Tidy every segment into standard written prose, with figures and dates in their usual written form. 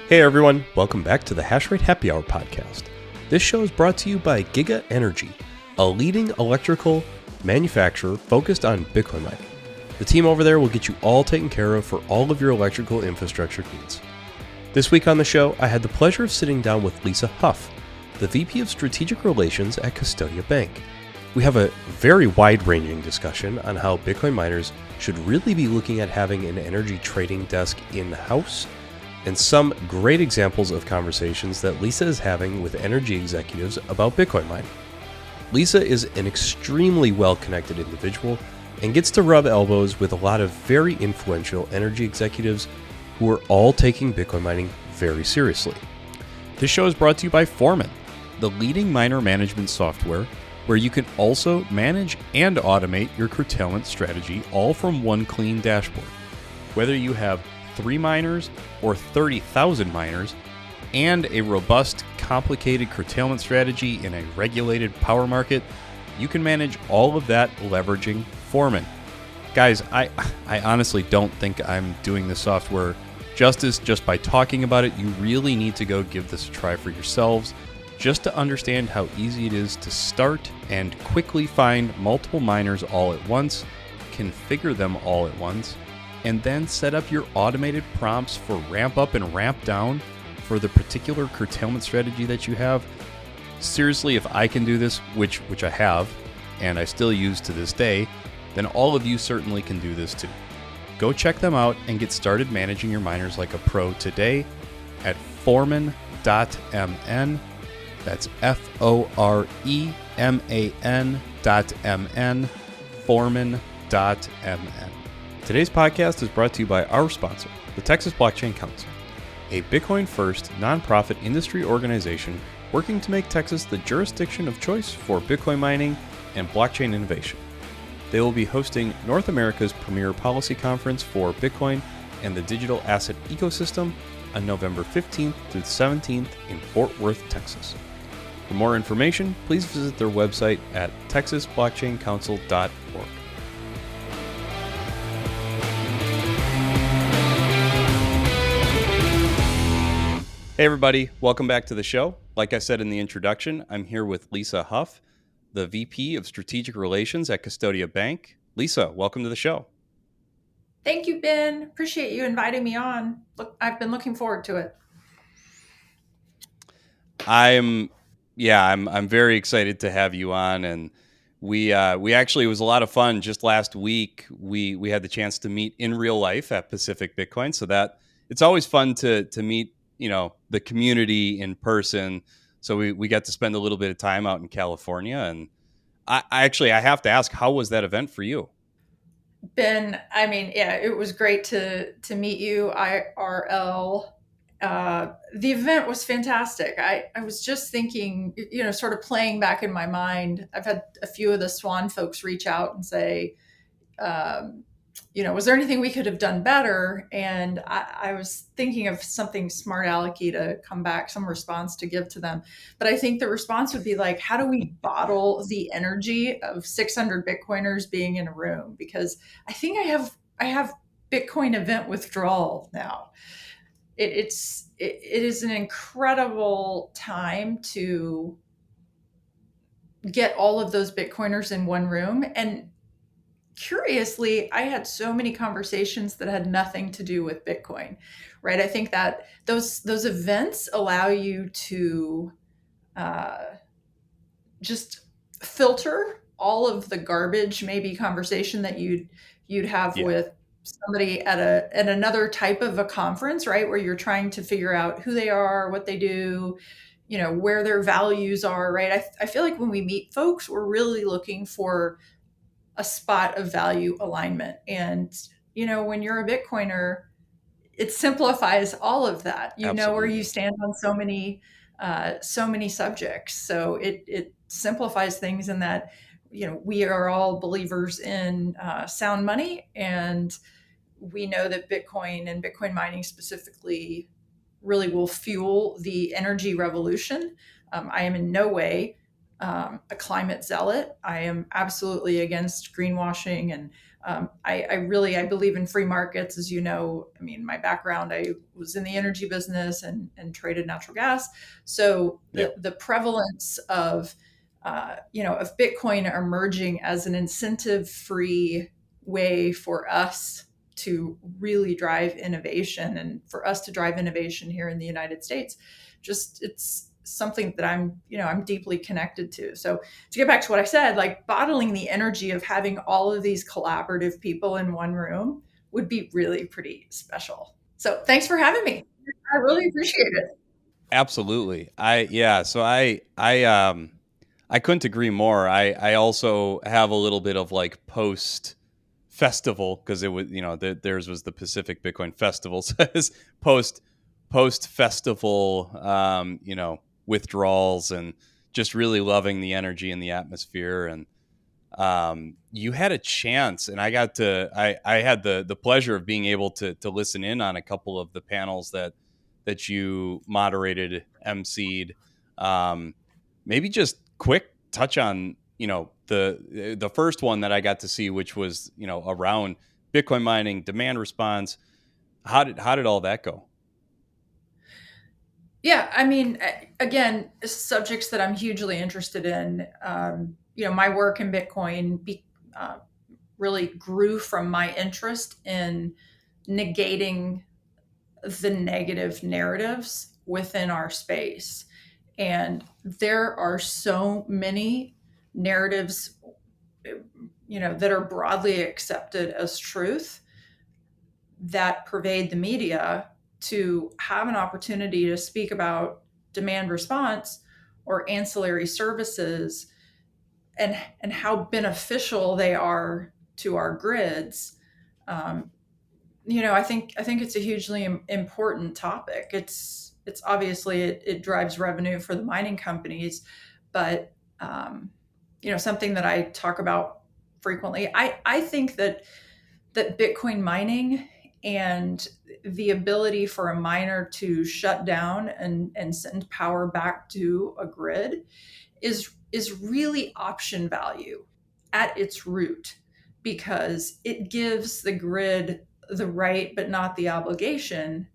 Hey everyone, welcome back to the Hashrate Happy Hour Podcast. This show is brought to you by Giga Energy, a leading electrical manufacturer focused on Bitcoin mining. The team over there will get you all taken care of for all of your electrical infrastructure needs. This week on the show, I had the pleasure of sitting down with Lisa Hough, the VP of Strategic Relations at Custodia Bank. We have a very wide-ranging discussion on how Bitcoin miners should really be looking at having an energy trading desk in-house, and some great examples of conversations that Lisa is having with energy executives about Bitcoin mining. Lisa is an extremely well-connected individual and gets to rub elbows with a lot of very influential energy executives who are all taking Bitcoin mining very seriously. This show is brought to you by Foreman, the leading miner management software where you can also manage and automate your curtailment strategy all from one clean dashboard. Whether you have 3 miners or 30,000 miners and a robust, complicated curtailment strategy in a regulated power market, you can manage all of that leveraging Foreman. Guys, I honestly don't think I'm doing this software justice just by talking about it. You really need to go give this a try for yourselves just to understand how easy it is to start and quickly find multiple miners all at once, configure them all at once, and then set up your automated prompts for ramp up and ramp down for the particular curtailment strategy that you have. Seriously, if I can do this, which I have, and I still use to this day, then all of you certainly can do this too. Go check them out and get started managing your miners like a pro today at foreman.mn. That's Foreman.mn, foreman.mn. Today's podcast is brought to you by our sponsor, the Texas Blockchain Council, a Bitcoin-first nonprofit industry organization working to make Texas the jurisdiction of choice for Bitcoin mining and blockchain innovation. They will be hosting North America's premier policy conference for Bitcoin and the digital asset ecosystem on November 15th through 17th in Fort Worth, Texas. For more information, please visit their website at texasblockchaincouncil.org. Hey everybody, welcome back to the show. Like I said in the introduction, I'm here with Lisa Hough, the VP of Strategic Relations at Custodia Bank. Lisa, welcome to the show. Thank you, Ben. Appreciate you inviting me on. Look, I've been looking forward to it. I'm very excited to have you on, and we actually, it was a lot of fun. Just last week, we had the chance to meet in real life at Pacific Bitcoin, so that it's always fun to meet the community in person. So we got to spend a little bit of time out in California, and I have to ask, how was that event for you? Ben, it was great to meet you, IRL. The event was fantastic. I was just thinking, sort of playing back in my mind. I've had a few of the Swan folks reach out and say, was there anything we could have done better? And I was thinking of something smart alecky to come back, some response to give to them. But I think the response would be like, how do we bottle the energy of 600 Bitcoiners being in a room? Because I think I have Bitcoin event withdrawal now. It is an incredible time to get all of those Bitcoiners in one room. And curiously, I had so many conversations that had nothing to do with Bitcoin, right? I think that those events allow you to just filter all of the garbage, maybe conversation that you'd have with somebody at another type of a conference, right? Where you're trying to figure out who they are, what they do, where their values are, right? I feel like when we meet folks, we're really looking for a spot of value alignment. And, when you're a Bitcoiner, it simplifies all of that. You Absolutely. know where you stand on so many subjects. So it simplifies things in that, we are all believers in sound money. And we know that Bitcoin and Bitcoin mining specifically really will fuel the energy revolution. I am in no way a climate zealot. I am absolutely against greenwashing and I believe in free markets, as you know. I mean, my background, I was in the energy business and traded natural gas. So Yeah. the prevalence of Bitcoin emerging as an incentive-free way for us to really drive innovation and for us to drive innovation here in the United States, just it's something that I'm deeply connected to. So to get back to what I said, like bottling the energy of having all of these collaborative people in one room would be really pretty special. So thanks for having me. I really appreciate it. Absolutely. I couldn't agree more. I also have a little bit of like post festival, because it was, theirs was the Pacific Bitcoin Festival. So it's post festival, withdrawals, and just really loving the energy and the atmosphere. And you had a chance, and I had the pleasure of being able to listen in on a couple of the panels that you moderated, emceed. Maybe just quick touch on, the first one that I got to see, which was, around Bitcoin mining, demand response. How did all that go? Yeah, I mean, again, subjects that I'm hugely interested in. My work in Bitcoin uh, really grew from my interest in negating the negative narratives within our space. And there are so many narratives, that are broadly accepted as truth that pervade the media. To have an opportunity to speak about demand response or ancillary services and how beneficial they are to our grids. I think it's a hugely important topic. It's obviously it drives revenue for the mining companies, but something that I talk about frequently. I think that Bitcoin mining and the ability for a miner to shut down and send power back to a grid is really option value at its root, because it gives the grid the right but not the obligation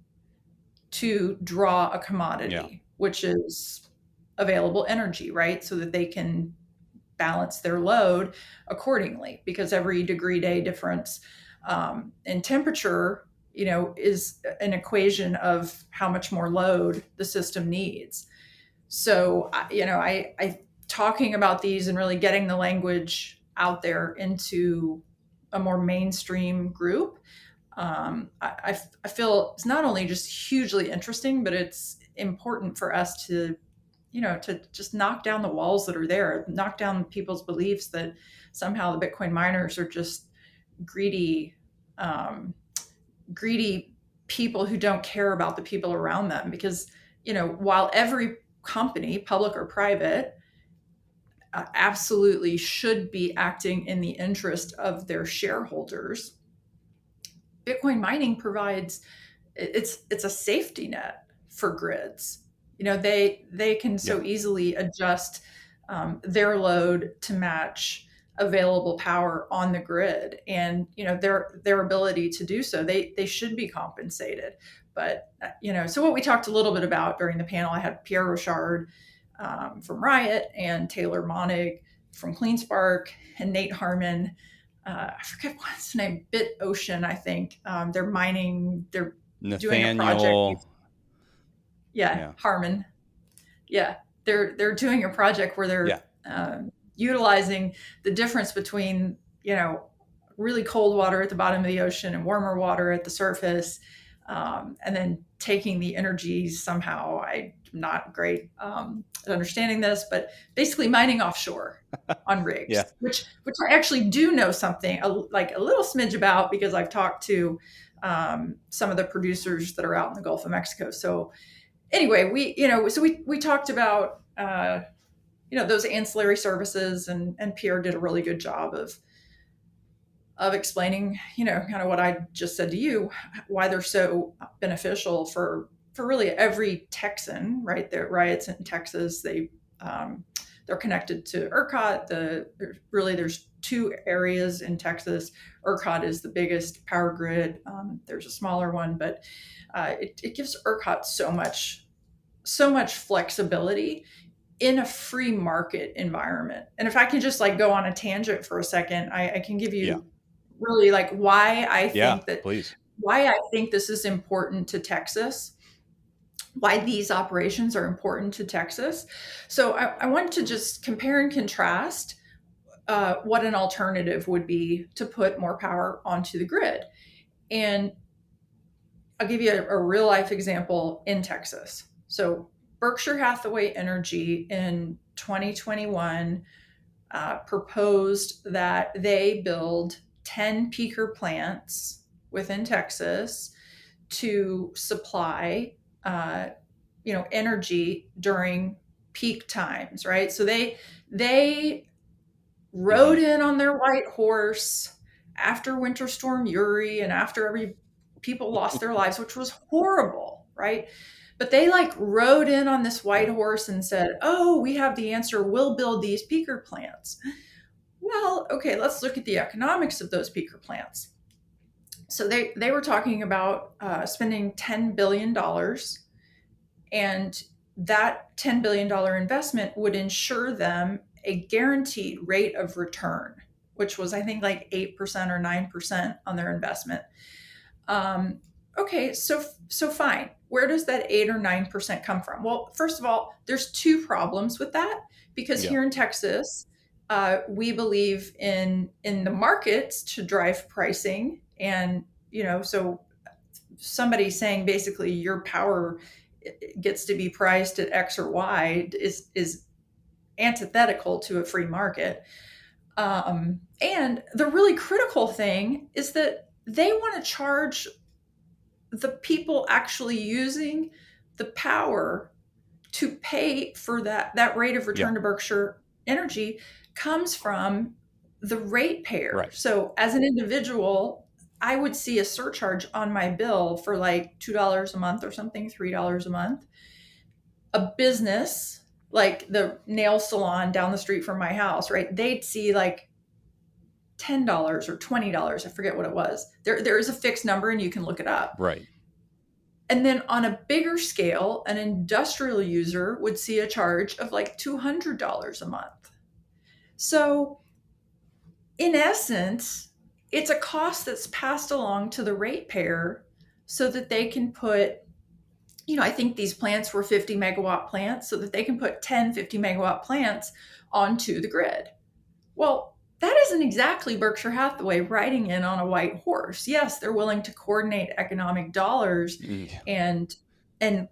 to draw a commodity, Yeah. which is available energy, right? So that they can balance their load accordingly, because every degree day difference in temperature, is an equation of how much more load the system needs. So, I talking about these and really getting the language out there into a more mainstream group. I feel it's not only just hugely interesting, but it's important for us to just knock down the walls that are there, knock down people's beliefs that somehow the Bitcoin miners are just greedy, um, greedy people who don't care about the people around them. Because, while every company, public or private, absolutely should be acting in the interest of their shareholders, Bitcoin mining provides it's a safety net for grids. They can Yeah. so easily adjust their load to match available power on the grid, and their ability to do so, they should be compensated. But so what we talked a little bit about during the panel, I had Pierre Rochard from Riot and Taylor Monig from CleanSpark and Nate Harmon. I forget what's his name, Bit Ocean, I think. They're doing a project. Nathaniel. Yeah, Yeah. Harmon. Yeah, they're doing a project where Yeah. they're utilizing the difference between really cold water at the bottom of the ocean and warmer water at the surface, and then taking the energy somehow. I'm not great at understanding this, but basically mining offshore on rigs, Yeah. which I actually do know something like a little smidge about, because I've talked to some of the producers that are out in the Gulf of Mexico. So anyway, we talked about those ancillary services, and Pierre did a really good job of explaining, kind of what I just said to you, why they're so beneficial for really every Texan, right? There riots in Texas, they they're connected to ERCOT. There's two areas in Texas. ERCOT is the biggest power grid. There's a smaller one, but it gives ERCOT so much flexibility in a free market environment. And if I can just like go on a tangent for a second, I can give you really like why I think that please. Why I think this is important to Texas, why these operations are important to Texas. So I want to just compare and contrast what an alternative would be to put more power onto the grid. And I'll give you a real life example in Texas. So Berkshire Hathaway Energy in 2021 proposed that they build 10 peaker plants within Texas to supply, energy during peak times, right? So they rode in on their white horse after Winter Storm Uri and after people lost their lives, which was horrible, right? But they like rode in on this white horse and said, "Oh, we have the answer. We'll build these peaker plants." Well, okay, let's look at the economics of those peaker plants. So they were talking about spending $10 billion, and that $10 billion investment would ensure them a guaranteed rate of return, which was, I think, like 8% or 9% on their investment. Okay, so fine. Where does that 8 or 9% come from? Well, first of all, there's two problems with that, because here in Texas, we believe in the markets to drive pricing. And, so somebody saying basically your power gets to be priced at X or Y is antithetical to a free market. And the really critical thing is that they want to charge the people actually using the power to pay for that rate of return to Berkshire Energy comes from the ratepayer. Right. So as an individual, I would see a surcharge on my bill for like $2 a month or something, $3 a month. A business like the nail salon down the street from my house, right? They'd see like $10 or $20. I forget what it was. There is a fixed number and you can look it up. Right. And then on a bigger scale, an industrial user would see a charge of like $200 a month. So in essence, it's a cost that's passed along to the ratepayer so that they can put, I think these plants were 50 megawatt plants, so that they can put 10 50 megawatt plants onto the grid. Well, that isn't exactly Berkshire Hathaway riding in on a white horse. Yes, they're willing to coordinate economic dollars and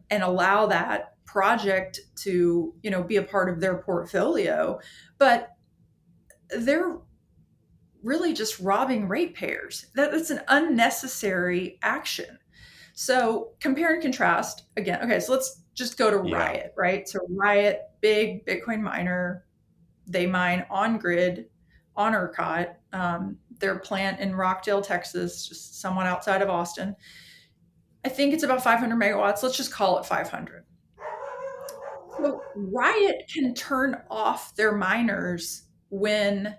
allow that project to, be a part of their portfolio, but they're really just robbing ratepayers. That's an unnecessary action. So compare and contrast again. Okay, so let's just go to Riot, right? So Riot, big Bitcoin miner, they mine on grid, on ERCOT. Their plant in Rockdale, Texas, just somewhat outside of Austin. I think it's about 500 megawatts. Let's just call it 500. So Riot can turn off their miners when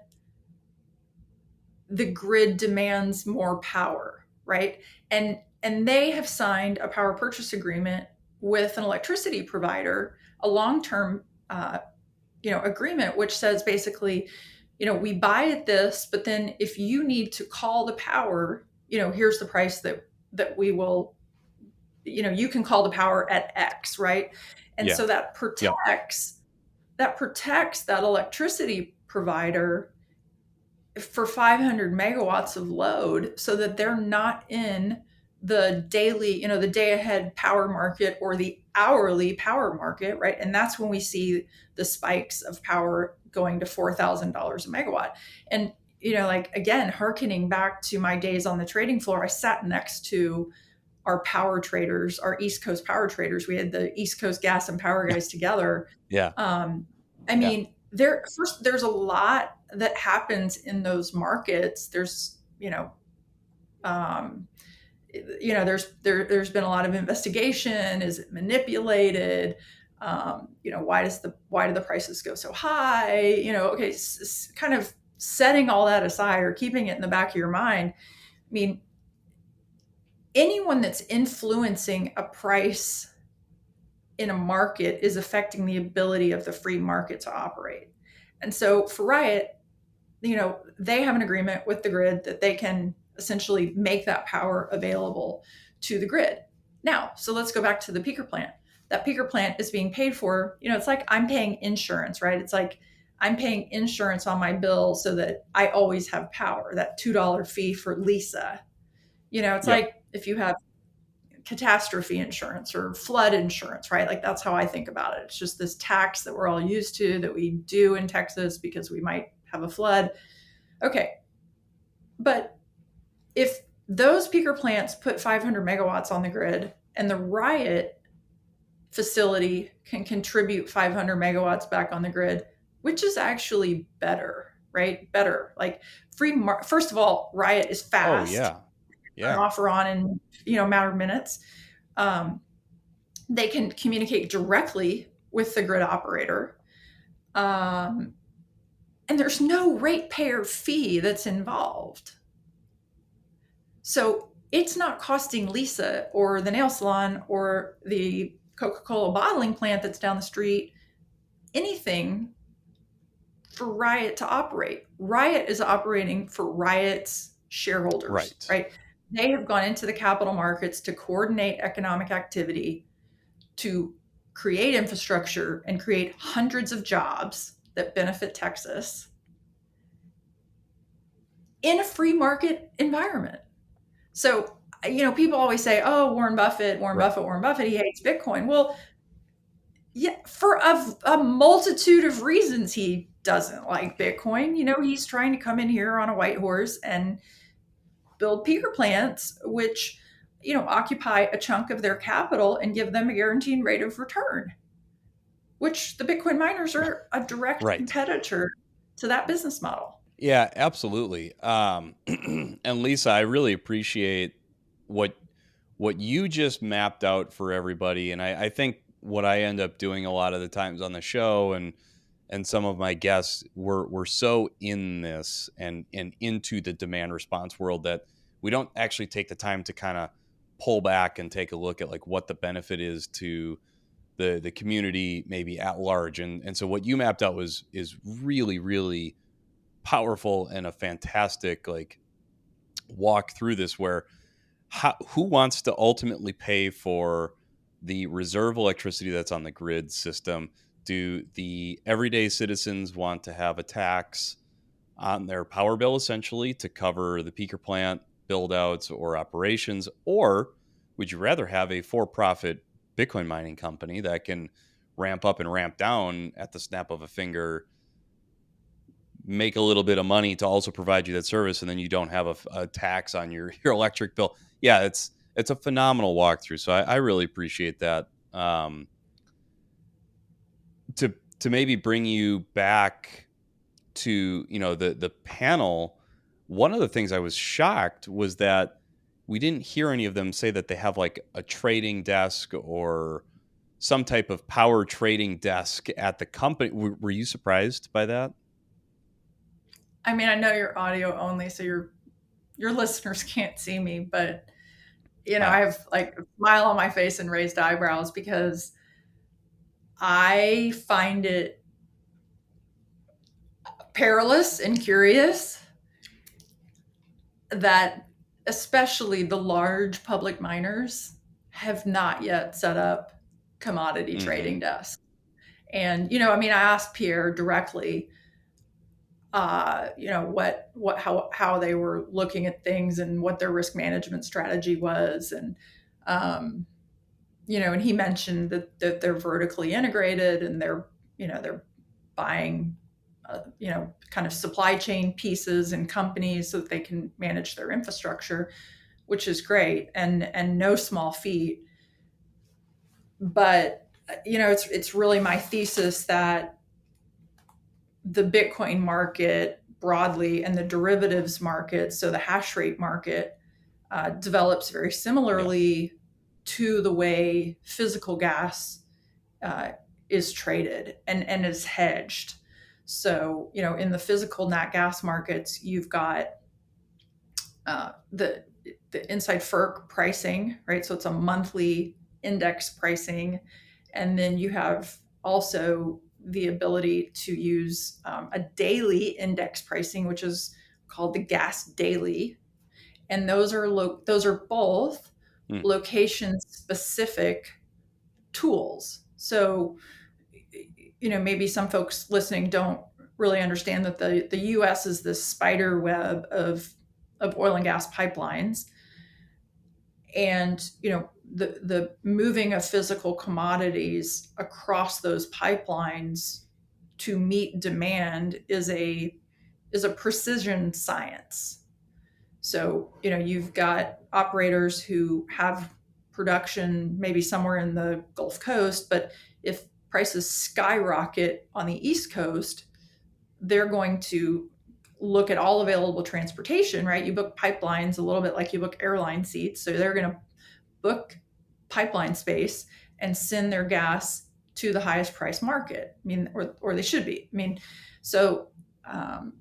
the grid demands more power, right? And they have signed a power purchase agreement with an electricity provider, a long-term, agreement, which says basically, we buy at this, but then if you need to call the power, here's the price that we will, you can call the power at X, right? And so that protects that electricity provider for 500 megawatts of load, so that they're not in the daily, the day ahead power market or the hourly power market, right? And that's when we see the spikes of power going to $4,000 a megawatt. And, again, hearkening back to my days on the trading floor, I sat next to our power traders, our East Coast power traders. We had the East Coast gas and power guys together. There's a lot that happens in those markets. There's been a lot of investigation. Is it manipulated? Why do the prices go so high? Okay, kind of setting all that aside or keeping it in the back of your mind. I mean, anyone that's influencing a price in a market is affecting the ability of the free market to operate. And so for Riot, they have an agreement with the grid that they can essentially make that power available to the grid. Now, so let's go back to the peaker plant. That peaker plant is being paid for, it's like I'm paying insurance, right? It's like I'm paying insurance on my bill so that I always have power, that $2 fee for Lisa. It's like if you have catastrophe insurance or flood insurance, right? Like that's how I think about it. It's just this tax that we're all used to that we do in Texas because we might have a flood. Okay. But if those peaker plants put 500 megawatts on the grid and the Riot facility can contribute 500 megawatts back on the grid, which is actually better, right? Better. Like first of all, Riot is fast. Oh, yeah. Yeah. Offer on in, a matter of minutes. They can communicate directly with the grid operator. And there's no ratepayer fee that's involved. So it's not costing Lisa or the nail salon or the Coca-Cola bottling plant that's down the street anything for Riot to operate. Riot is operating for Riot's shareholders, right? They have gone into the capital markets to coordinate economic activity, to create infrastructure and create hundreds of jobs that benefit Texas in a free market environment. So, people always say, oh, Warren Buffett, he hates Bitcoin. Well, yeah, for a multitude of reasons, he doesn't like Bitcoin. He's trying to come in here on a white horse and build peaker plants, which, occupy a chunk of their capital and give them a guaranteed rate of return, which the Bitcoin miners are a direct competitor to that business model. Yeah, absolutely. And Lisa, I really appreciate what you just mapped out for everybody. And I think what I end up doing a lot of the times on the show and some of my guests were so in this and into the demand response world that we don't actually take the time to kind of pull back and take a look at like what the benefit is to the community maybe at large. And so what you mapped out is really, really powerful and a fantastic like walk through this where who wants to ultimately pay for the reserve electricity that's on the grid system? Do the everyday citizens want to have a tax on their power bill essentially to cover the peaker plant build outs or operations? Or would you rather have a for-profit Bitcoin mining company that can ramp up and ramp down at the snap of a finger, make a little bit of money to also provide you that service, and then you don't have a tax on your electric bill? Yeah, it's a phenomenal walkthrough. So I really appreciate that. To maybe bring you back to the panel, one of the things I was shocked was that we didn't hear any of them say that they have like a trading desk or some type of power trading desk at the company. Were you surprised by that? I mean, I know you're audio only, so your listeners can't see me, but I have like a smile on my face and raised eyebrows because I find it perilous and curious that especially the large public miners have not yet set up commodity trading desks. And, I asked Pierre directly, how they were looking at things and what their risk management strategy was. And, and he mentioned that they're vertically integrated and they're buying, kind of supply chain pieces and companies so that they can manage their infrastructure, which is great and no small feat. But, it's really my thesis that the Bitcoin market broadly and the derivatives market, so the hash rate market, develops very similarly to the way physical gas is traded and is hedged. So, in the physical nat gas markets, you've got the inside FERC pricing, right? So it's a monthly index pricing. And then you have also the ability to use a daily index pricing, which is called the gas daily. And those are both location specific tools. So, maybe some folks listening don't really understand that the US is this spider web of oil and gas pipelines. And, the moving of physical commodities across those pipelines to meet demand is a precision science. So, you've got operators who have production maybe somewhere in the Gulf Coast, but if prices skyrocket on the East Coast, they're going to look at all available transportation, right? You book pipelines a little bit like you book airline seats. So they're going to book pipeline space and send their gas to the highest price market. I mean, or they should be. I mean, so, and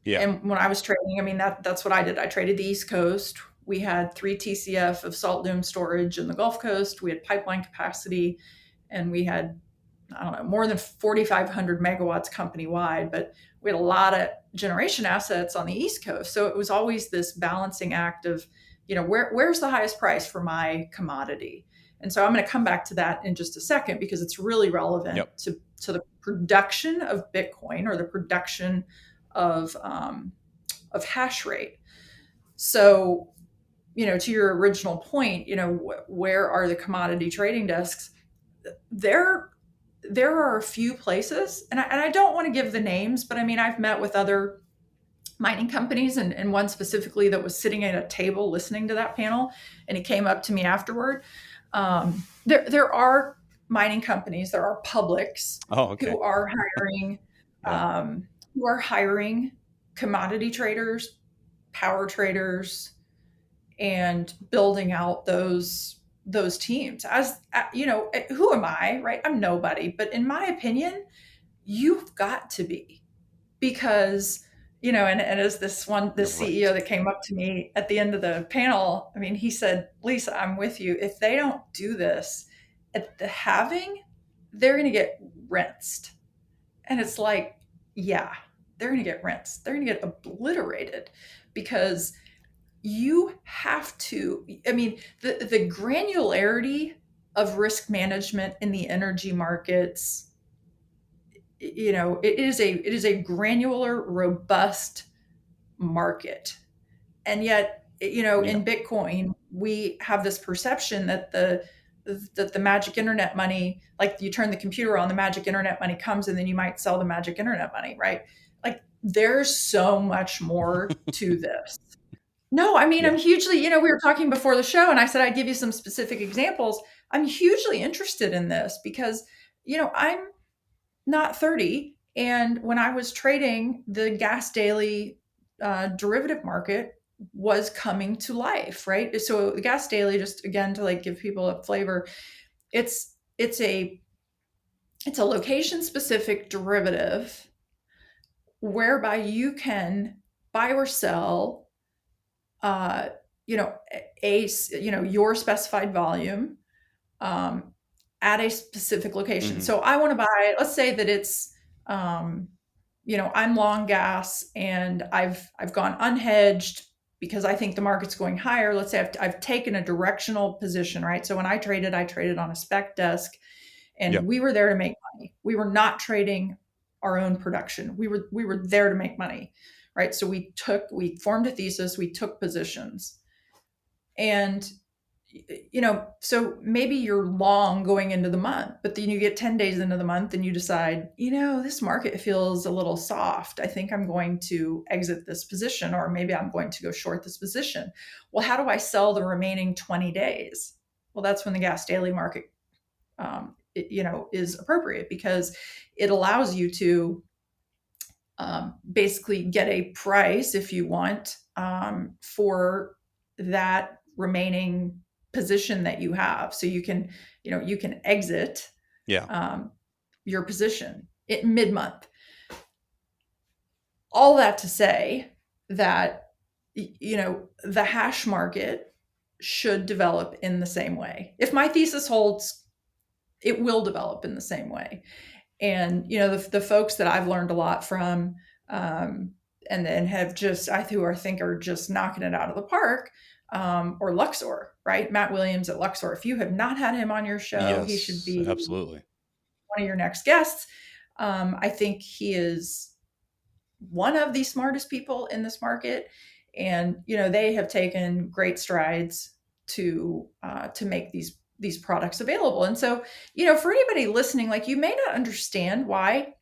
when I was trading, I mean, that's what I did. I traded the East Coast. We had 3 TCF of salt dome storage in the Gulf Coast. We had pipeline capacity, and we had, I don't know, more than 4,500 megawatts company wide, but we had a lot of generation assets on the East Coast. So it was always this balancing act of, where's the highest price for my commodity? And so I'm going to come back to that in just a second, because it's really relevant to the production of Bitcoin, or the production of hash rate. So, to your original point, where are the commodity trading desks? There are a few places, and I don't want to give the names, but I mean, I've met with other mining companies, and one specifically that was sitting at a table listening to that panel, and he came up to me afterward. There are mining companies, there are publics who are hiring commodity traders, power traders, and building out those teams. As who am I, right? I'm nobody, but in my opinion, you've got to be, because and as this CEO that came up to me at the end of the panel, I mean, he said, Lisa, I'm with you. If they don't do this at the halving, they're going to get rinsed. And it's like, yeah, they're going to get rinsed. They're going to get obliterated, because you have to, I mean, the granularity of risk management in the energy markets, it is a granular, robust market. And yet, in Bitcoin, we have this perception that the magic internet money, like you turn the computer on, the magic internet money comes, and then you might sell the magic internet money, right? Like, there's so much more to this. No, I mean, I'm hugely, we were talking before the show, and I said I'd give you some specific examples. I'm hugely interested in this because, I'm not 30. And when I was trading, the gas daily derivative market was coming to life, right? So the gas daily, just again, to like give people a flavor, it's a location specific derivative whereby you can buy or sell your specified volume at a specific location. So I want to buy, let's say that it's, I'm long gas and I've gone unhedged because I think the market's going higher. Let's say I've taken a directional position, right? So when I traded on a spec desk, and we were there to make money. We were not trading our own production. We were there to make money. Right. So we formed a thesis, we took positions, and, so maybe you're long going into the month, but then you get 10 days into the month and you decide, this market feels a little soft. I think I'm going to exit this position, or maybe I'm going to go short this position. Well, how do I sell the remaining 20 days? Well, that's when the gas daily market, is appropriate, because it allows you to basically get a price, if you want, for that remaining position that you have. So you can exit your position mid-month. All that to say that, the hash market should develop in the same way. If my thesis holds, it will develop in the same way. And, the folks that I've learned a lot from, and then have just, who I think are just knocking it out of the park, or Luxor, right? Matt Williams at Luxor. If you have not had him on your show, he should Yes, be absolutely one of your next guests. I think he is one of the smartest people in this market. And, they have taken great strides to make these products available. And so, for anybody listening, like, you may not understand why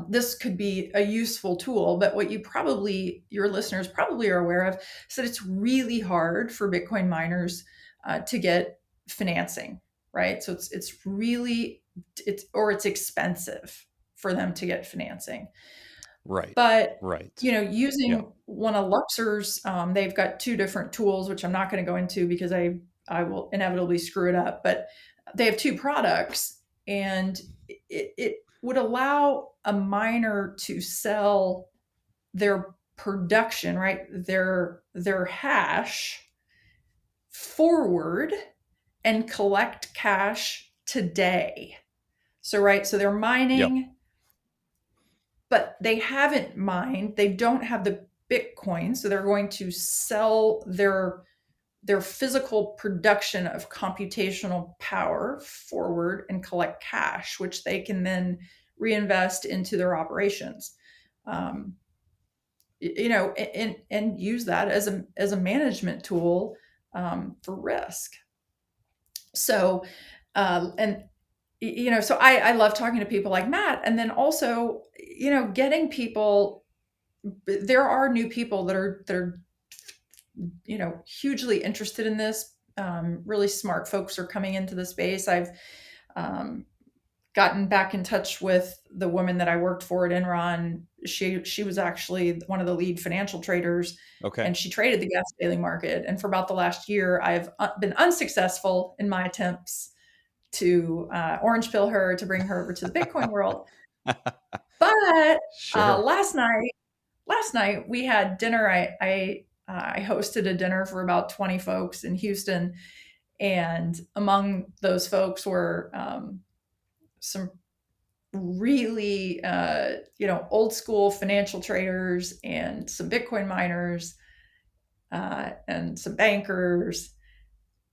this could be a useful tool, but what your listeners probably are aware of is that it's really hard for Bitcoin miners to get financing, right? So it's expensive for them to get financing. right. But, Right. using one of Luxor's, they've got two different tools, which I'm not going to go into because I will inevitably screw it up, but they have two products, and it would allow a miner to sell their production, right? Their hash forward and collect cash today. So, right. So they're mining, but they haven't mined. They don't have the Bitcoin. So they're going to sell their physical production of computational power forward and collect cash, which they can then reinvest into their operations, and use that as a management tool for risk. So, so I love talking to people like Matt, and then also, getting people. There are new people that are hugely interested in this. Really smart folks are coming into the space. I've gotten back in touch with the woman that I worked for at Enron. She was actually one of the lead financial traders. Okay. And she traded the gas daily market. And for about the last year, I've been unsuccessful in my attempts to orange pill her to bring her over to the Bitcoin world. But Sure. last night we had dinner. I hosted a dinner for about 20 folks in Houston. And among those folks were some really, old school financial traders and some Bitcoin miners and some bankers.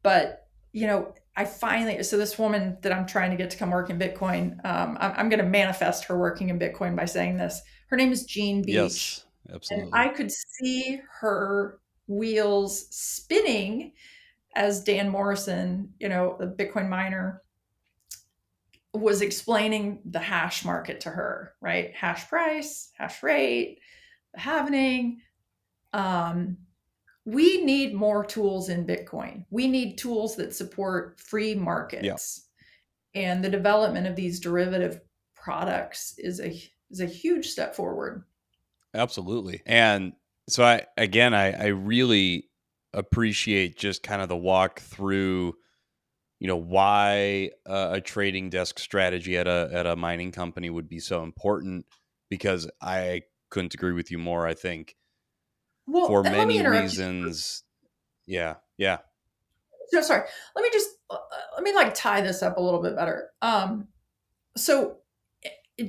But, so this woman that I'm trying to get to come work in Bitcoin, I'm going to manifest her working in Bitcoin by saying this. Her name is Jean Beach. Yes, absolutely. And I could see her wheels spinning as Dan Morrison, the Bitcoin miner, was explaining the hash market to her, right? Hash price, hash rate, the halvening. We need more tools in Bitcoin. We need tools that support free markets. And the development of these derivative products is a huge step forward. Absolutely. And so I really appreciate just kind of the walk through, why a trading desk strategy at a mining company would be so important, because I couldn't agree with you more. I think for many reasons. Yeah. So sorry. Let me tie this up a little bit better. So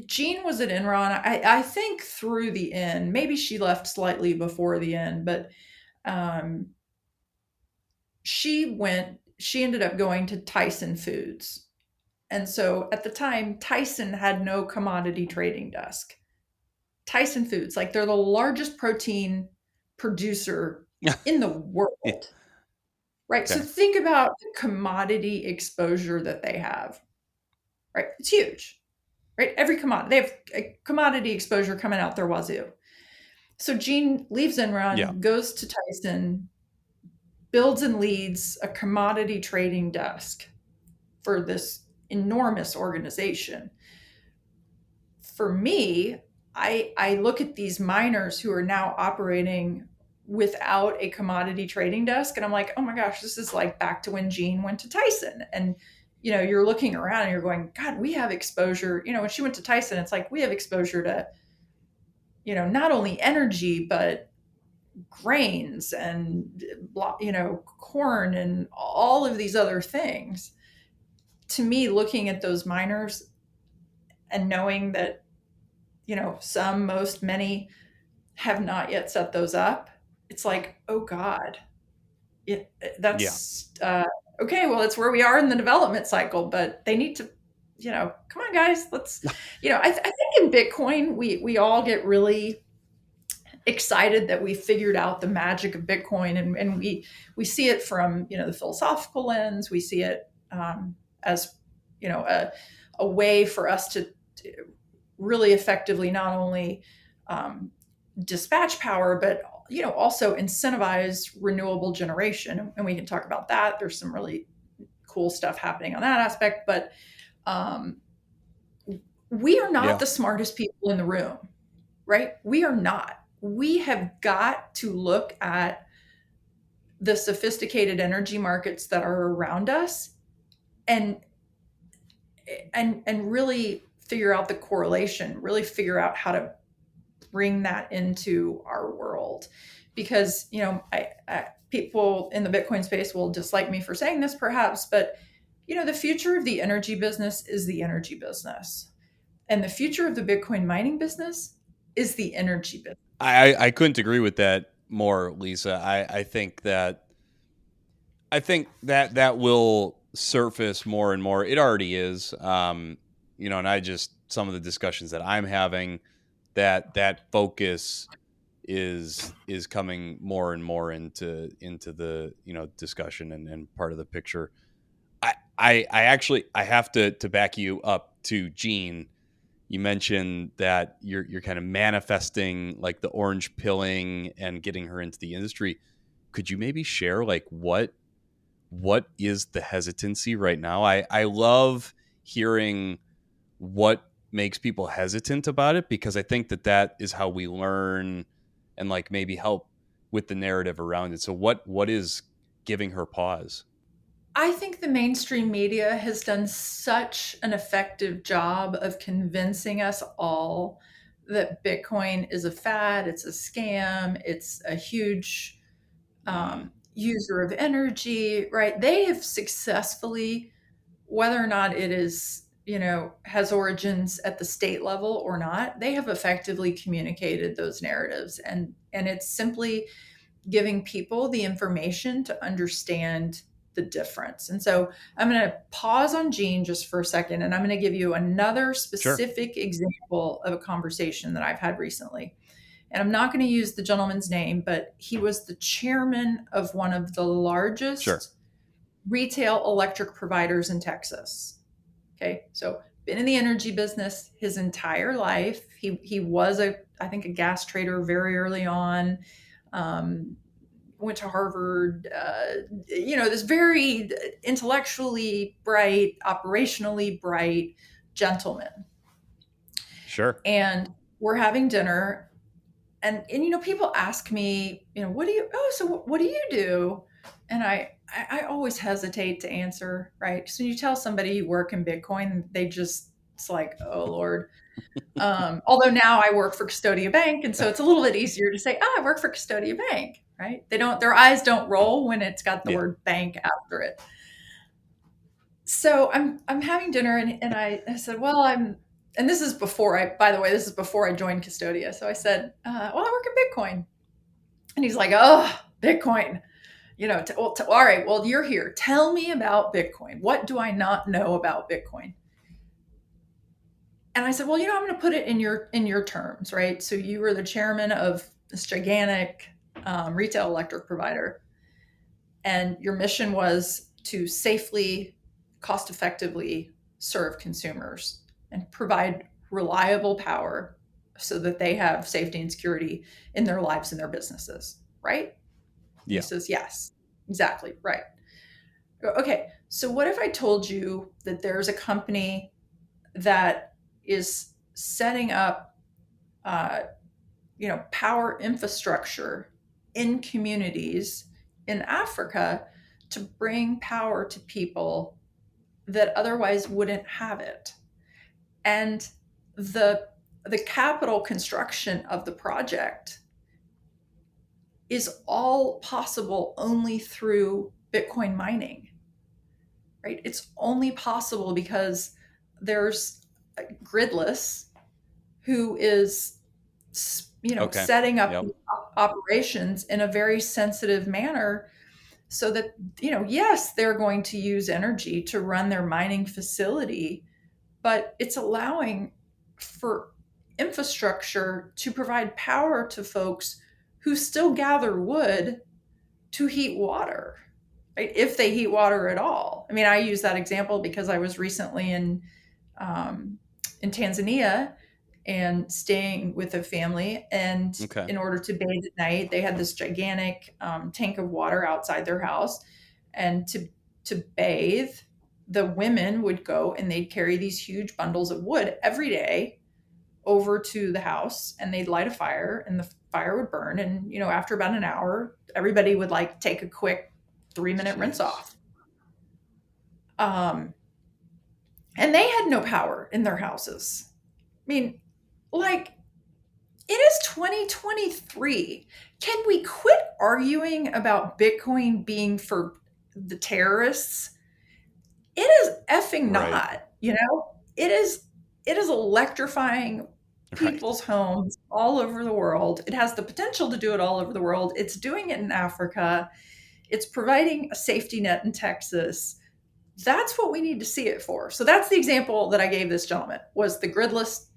Jean was at Enron, I think through the end. Maybe she left slightly before the end, but she ended up going to Tyson Foods. And so at the time, Tyson had no commodity trading desk. Tyson Foods, like, they're the largest protein producer in the world. Right. Okay. So think about the commodity exposure that they have. Right. It's huge. Right. Every commodity, they have a commodity exposure coming out their wazoo. So Jean leaves Enron, goes to Tyson, builds and leads a commodity trading desk for this enormous organization. For me, I look at these miners who are now operating without a commodity trading desk, and I'm like, oh my gosh, this is like back to when Jean went to Tyson. And, you're looking around and you're going, God, we have exposure. When she went to Tyson, it's like we have exposure to, not only energy, but grains and, corn and all of these other things. To me, looking at those miners and knowing that, some, most, many have not yet set those up, it's like, oh God, that's okay. Well, it's where we are in the development cycle, but they need to, come on, guys, let's, I think in Bitcoin, we all get really excited that we figured out the magic of Bitcoin, and we see it from, the philosophical lens. We see it as, a way for us to really effectively not only dispatch power, but also incentivize renewable generation, and we can talk about that. There's some really cool stuff happening on that aspect, but we are not the smartest people in the room, right? We are not. We have got to look at the sophisticated energy markets that are around us and really figure out the correlation, really figure out how to bring that into our world. Because, people in the Bitcoin space will dislike me for saying this perhaps, but, the future of the energy business is the energy business. And the future of the Bitcoin mining business is the energy business. I couldn't agree with that more, Lisa. I think that will surface more and more. It already is. And some of the discussions that I'm having, that focus is coming more and more into the discussion and part of the picture. I actually have to back you up to Gene. You mentioned that you're kind of manifesting like the orange pilling and getting her into the industry. Could you maybe share like what is the hesitancy right now? I love hearing what makes people hesitant about it, because I think that is how we learn and like maybe help with the narrative around it. So what is giving her pause? I think the mainstream media has done such an effective job of convincing us all that Bitcoin is a fad, it's a scam, it's a huge user of energy, right? They have successfully, whether or not it is, has origins at the state level or not, they have effectively communicated those narratives. And it's simply giving people the information to understand the difference. And so I'm going to pause on Gene just for a second, and I'm going to give you another specific example of a conversation that I've had recently. And I'm not going to use the gentleman's name, but he was the chairman of one of the largest retail electric providers in Texas. Okay. So been in the energy business his entire life. He was I think a gas trader very early on. Went to Harvard, this very intellectually bright, operationally bright gentleman. Sure. And we're having dinner, and people ask me, what do you do? And I always hesitate to answer, right? So you tell somebody you work in Bitcoin, it's like, oh Lord. Although now I work for Custodia Bank, and so it's a little bit easier to say, I work for Custodia Bank, right? Their eyes don't roll when it's got the word bank after it. So I'm having dinner, and I said, well, and this is before I joined Custodia. So I said, well, I work in Bitcoin. And he's like, oh, Bitcoin, all right, well, you're here. Tell me about Bitcoin. What do I not know about Bitcoin? And I said, well, I'm going to put it in your terms, right? So you were the chairman of this gigantic retail electric provider, and your mission was to safely, cost effectively serve consumers and provide reliable power so that they have safety and security in their lives and their businesses, right? Yeah. He says, yes, exactly, right. Okay, so what if I told you that there's a company that is setting up, power infrastructure in communities in Africa to bring power to people that otherwise wouldn't have it. And the capital construction of the project is all possible only through Bitcoin mining, right? It's only possible because there's Gridless, who is, Okay. setting up Yep. operations in a very sensitive manner so that, yes, they're going to use energy to run their mining facility, but it's allowing for infrastructure to provide power to folks who still gather wood to heat water, right? If they heat water at all. I mean, I use that example because I was recently in Tanzania and staying with a family, and Okay. in order to bathe at night, they had this gigantic tank of water outside their house, and to bathe, the women would go and they'd carry these huge bundles of wood every day over to the house, and they'd light a fire, and the fire would burn, and after about an hour everybody would like take a quick 3-minute rinse Jeez. off. And they had no power in their houses. I mean, like, it is 2023. Can we quit arguing about Bitcoin being for the terrorists? It is effing Right. not, it is electrifying Right. people's homes all over the world. It has the potential to do it all over the world. It's doing it in Africa. It's providing a safety net in Texas. That's what we need to see it for. So that's the example that I gave this gentleman, was the gridless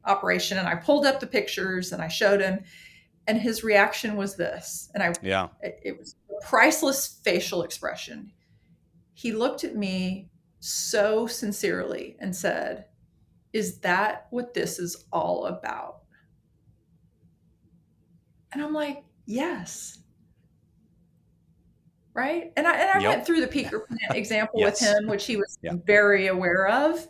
operation. And I pulled up the pictures and I showed him, and his reaction was this. And Yeah. it was a priceless facial expression. He looked at me so sincerely and said, "Is that what this is all about?" And I'm like, yes. Right. And I Yep. went through the peaker plant example with Yes. him, which he was Yeah. very aware of.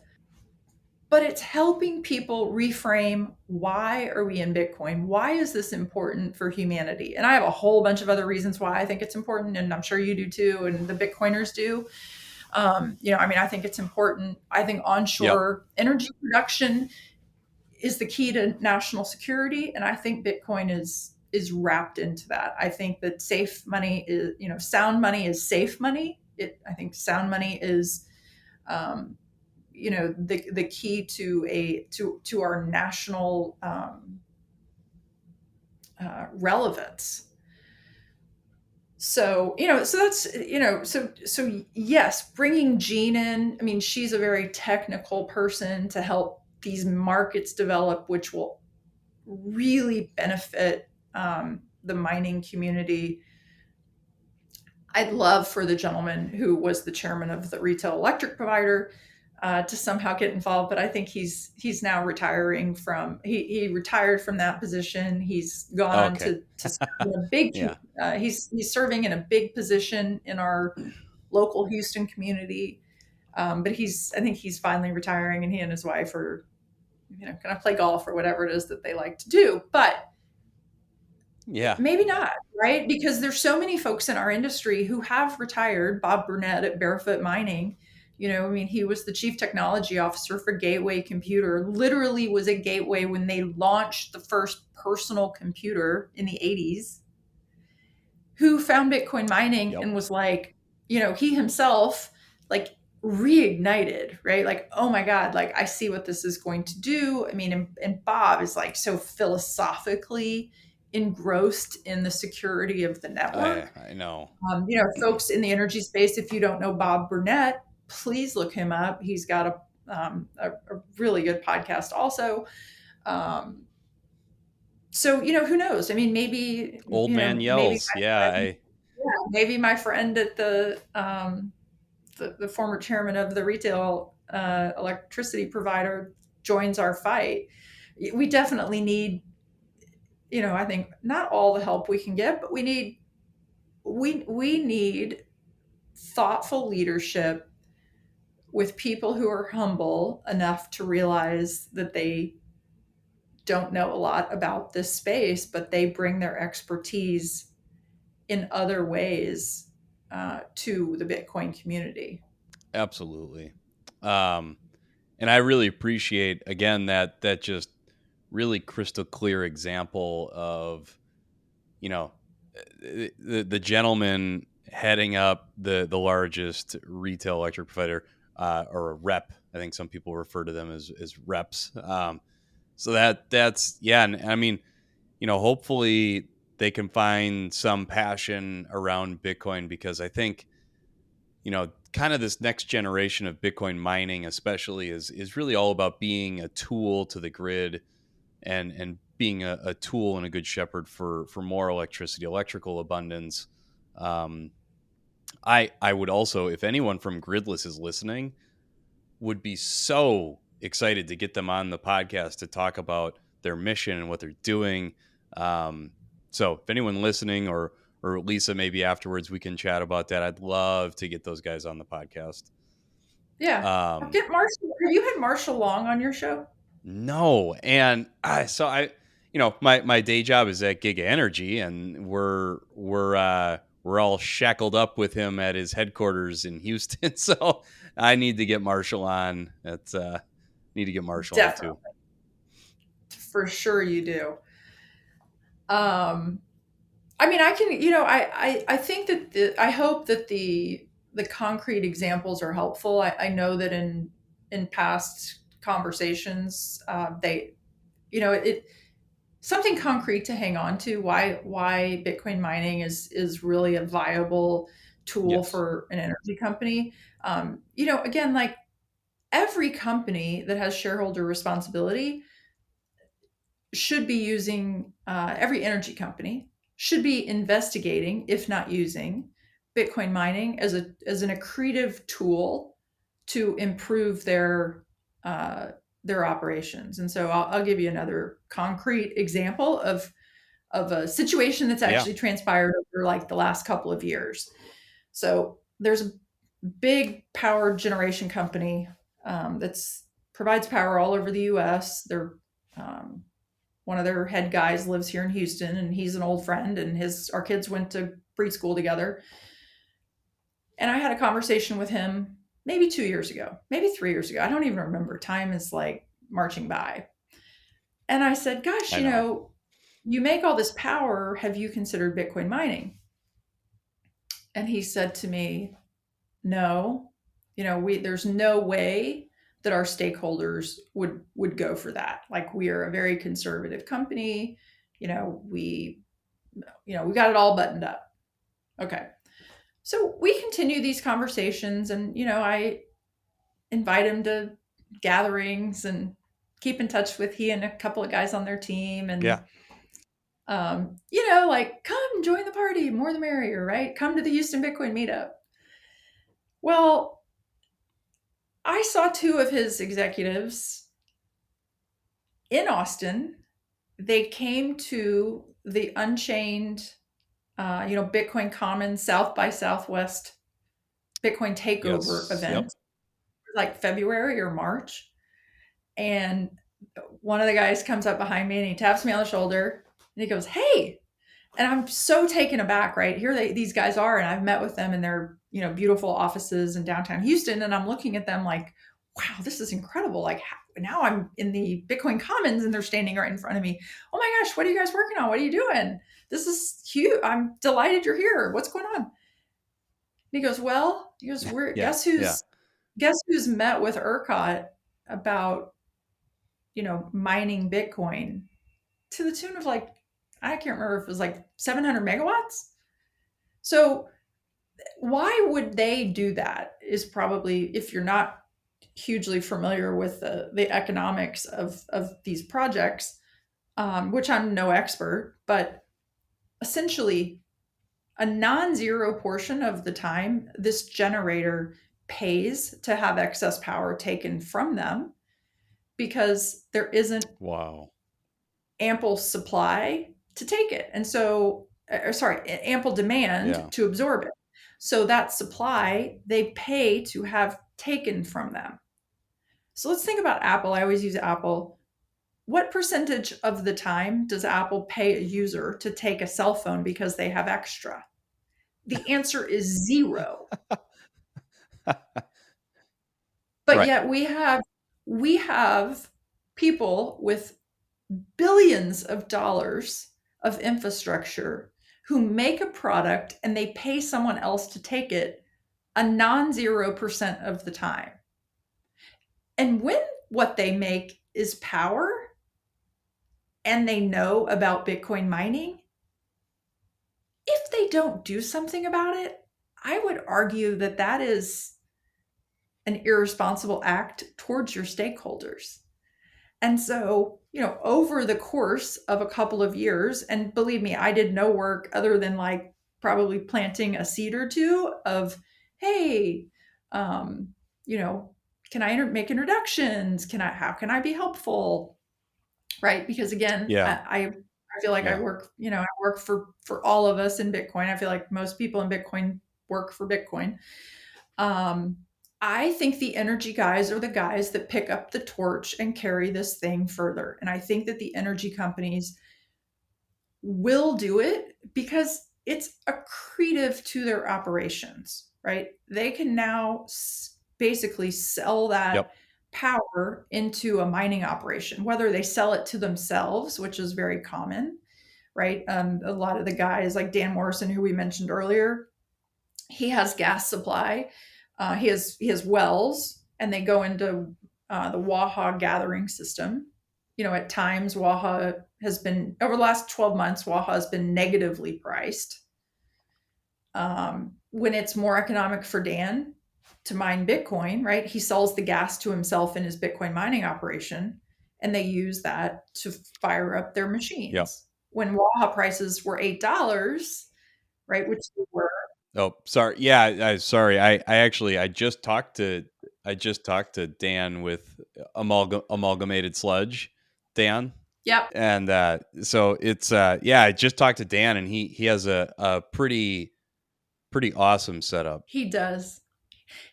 But it's helping people reframe, why are we in Bitcoin? Why is this important for humanity? And I have a whole bunch of other reasons why I think it's important, and I'm sure you do too, and the Bitcoiners do. I think it's important. I think onshore energy production is the key to national security, and I think Bitcoin is wrapped into that. I think that safe money is, sound money is safe money. I think sound money is the key to our national relevance. So that's so yes, bringing Jean in. I mean, she's a very technical person to help these markets develop, which will really benefit the mining community. I'd love for the gentleman who was the chairman of the retail electric provider to somehow get involved, but I think he's now retiring from. He retired from that position. He's gone on to a big. He's serving in a big position in our local Houston community, but I think he's finally retiring, and he and his wife are, going to play golf or whatever it is that they like to do, but. Yeah. Maybe not, right? Because there's so many folks in our industry who have retired. Bob Burnett at Barefoot Mining, he was the chief technology officer for Gateway Computer, literally was a Gateway when they launched the first personal computer in the 80s, who found Bitcoin mining and was like, he himself like reignited, right? Like, oh my God, like I see what this is going to do. I mean, and Bob is like so philosophically engrossed in the security of the network. I know. Folks in the energy space, if you don't know Bob Burnett, please look him up. He's got a really good podcast also. So, who knows? I mean, maybe Old man yells. Maybe my friend at the former chairman of the retail electricity provider joins our fight. We definitely need, I think not all the help we can get, but we need thoughtful leadership with people who are humble enough to realize that they don't know a lot about this space, but they bring their expertise in other ways to the Bitcoin community. Absolutely. And I really appreciate, again, that just really crystal clear example of, you know, the gentleman heading up the largest retail electric provider, or a rep. I think some people refer to them as reps. So that's, yeah. And I mean, hopefully they can find some passion around Bitcoin, because I think, kind of this next generation of Bitcoin mining, especially, is really all about being a tool to the grid, and being a tool and a good shepherd for more electricity, electrical abundance. Um, I would also, if anyone from Gridless is listening, would be so excited to get them on the podcast to talk about their mission and what they're doing. Um, so if anyone listening, or Lisa, maybe afterwards we can chat about that. I'd love to get those guys on the podcast. Yeah. Or Um, get Marshall. Have you had Marshall Long on your show? No, and my day job is at Giga Energy, and we're all shackled up with him at his headquarters in Houston. So I need to get Marshall on. That's need to get Marshall on Definitely. too. For sure you do. I mean, I can, I think that I hope that the concrete examples are helpful. I know that in past conversations, they, it something concrete to hang on to, why Bitcoin mining is really a viable tool Yes. for an energy company. Again, like every company that has shareholder responsibility should be using, every energy company should be investigating, if not using, Bitcoin mining as an accretive tool to improve their operations. And so I'll give you another concrete example of a situation that's Yeah. actually transpired over like the last couple of years. So there's a big power generation company, that's provides power all over the U.S. They're one of their head guys lives here in Houston, and he's an old friend, and our kids went to preschool together. And I had a conversation with him maybe 2 years ago, maybe 3 years ago. I don't even remember. Time is like marching by. And I said, gosh, I know. you make all this power. Have you considered Bitcoin mining? And he said to me, no, there's no way that our stakeholders would go for that. Like, we are a very conservative company. We we got it all buttoned up. Okay. So we continue these conversations, and I invite him to gatherings and keep in touch with he and a couple of guys on their team. And Yeah. like, come join the party, more the merrier, right? Come to the Houston Bitcoin meetup. Well, I saw two of his executives in Austin. They came to the Unchained, Bitcoin Commons South by Southwest Bitcoin takeover Yes. Yep. event, like February or March. And one of the guys comes up behind me and he taps me on the shoulder and he goes, "Hey." And I'm so taken aback, right? Here these guys are, and I've met with them in their, beautiful offices in downtown Houston. And I'm looking at them like, wow, this is incredible. Like, now I'm in the Bitcoin Commons and they're standing right in front of me. Oh my gosh, what are you guys working on? What are you doing? This is huge. I'm delighted you're here. What's going on? And he goes, we're Yeah. guess who's met with ERCOT about, mining Bitcoin to the tune of like, I can't remember if it was like 700 megawatts. So why would they do that is probably, if you're not hugely familiar with the economics of these projects, which I'm no expert, but essentially a non-zero portion of the time, this generator pays to have excess power taken from them because there isn't Wow. ample supply to take it. And so, ample demand Yeah. to absorb it. So that supply they pay to have taken from them. So let's think about Apple. I always use Apple. What percentage of the time does Apple pay a user to take a cell phone because they have extra? The answer is zero. But Right. yet we have people with billions of dollars of infrastructure who make a product and they pay someone else to take it a non-zero % of the time. And when what they make is power and they know about Bitcoin mining, if they don't do something about it, I would argue that that is an irresponsible act towards your stakeholders. And so, over the course of a couple of years, and believe me, I did no work other than like probably planting a seed or two of, hey, can I make introductions? How can I be helpful? Right. Because again, Yeah. I feel like I Yeah. work for all of us in Bitcoin. I feel like most people in Bitcoin work for Bitcoin. I think the energy guys are the guys that pick up the torch and carry this thing further. And I think that the energy companies will do it because it's accretive to their operations, right? They can now basically sell that Yep. power into a mining operation, whether they sell it to themselves, which is very common, right? A lot of the guys like Dan Morrison, who we mentioned earlier, he has gas supply. He has wells, and they go into the Waha gathering system. At times, Waha has been, over the last 12 months, Waha has been negatively priced. When it's more economic for Dan to mine Bitcoin, right, he sells the gas to himself in his Bitcoin mining operation, and they use that to fire up their machines. Yep. When Waha prices were $8, right, which they were. Oh, sorry. Yeah, sorry. I just talked to Dan with Amalgamated Sludge, Dan. Yep. And so it's I just talked to Dan, and he has a pretty awesome setup. He does.